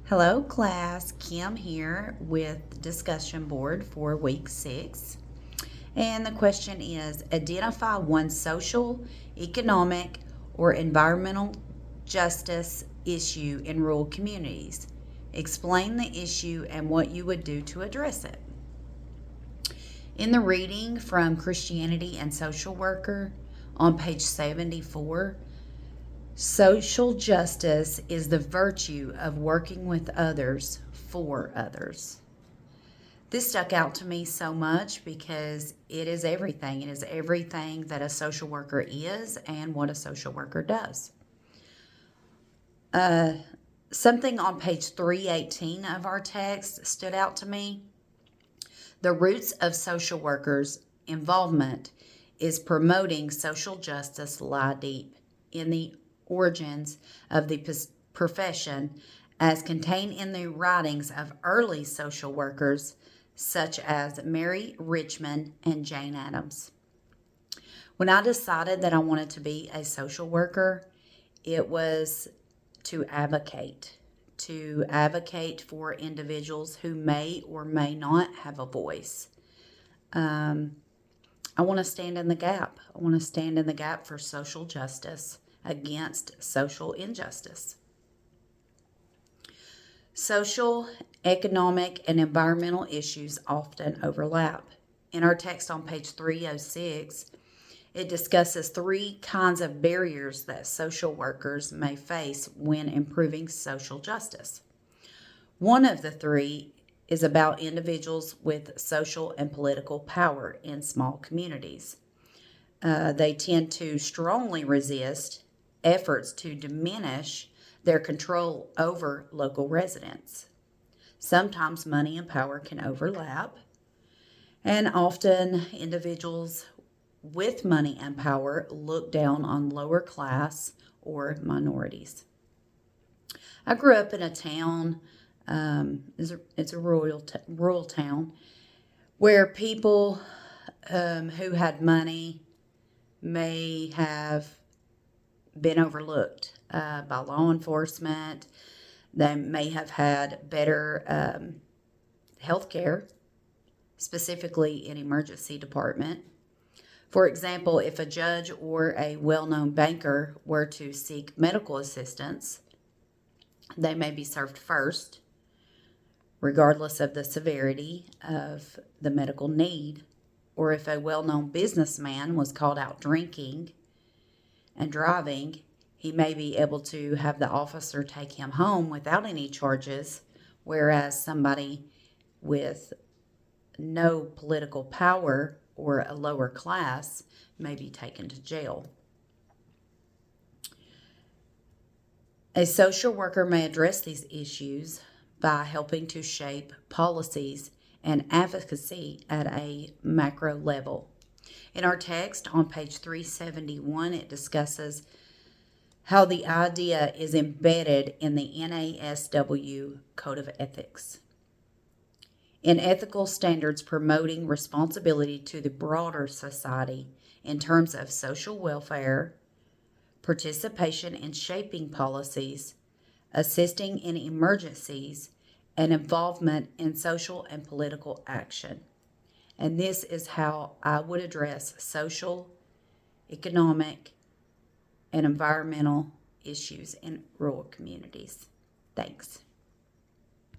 Hello class, Kim here with the discussion board for week 6. And the question is, identify one social, economic, or environmental justice issue in rural communities. Explain the issue and what you would do to address it. In the reading from Christianity and Social Worker on page 74, social justice is the virtue of working with others for others. This stuck out to me so much because it is everything. It is everything that a social worker is and what a social worker does. Something on page 318 of our text stood out to me. The roots of social workers' involvement is promoting social justice lie deep in the origins of the profession as contained in the writings of early social workers such as Mary Richmond and Jane Addams. When I decided that I wanted to be a social worker, it was to advocate for individuals who may or may not have a voice. I want to stand in the gap. I want to stand in the gap for social justice against social injustice. Social, economic, and environmental issues often overlap. In our text on page 306, it discusses 3 kinds of barriers that social workers may face when improving social justice. One of the 3 is about individuals with social and political power in small communities. They tend to strongly resist efforts to diminish their control over local residents. Sometimes money and power can overlap, and often individuals with money and power look down on lower class or minorities. I grew up in a town, it's a rural town, where people who had money may have been overlooked by law enforcement. They may have had better health care, specifically in emergency department. For example, if a judge or a well-known banker were to seek medical assistance, they may be served first, regardless of the severity of the medical need. Or if a well-known businessman was caught out drinking and driving, he may be able to have the officer take him home without any charges, whereas somebody with no political power or a lower class may be taken to jail. A social worker may address these issues by helping to shape policies and advocacy at a macro level. In our text on page 371, it discusses how the idea is embedded in the NASW Code of Ethics. In ethical standards promoting responsibility to the broader society in terms of social welfare, participation in shaping policies, assisting in emergencies, and involvement in social and political action. And this is how I would address social, economic, and environmental issues in rural communities. Thanks.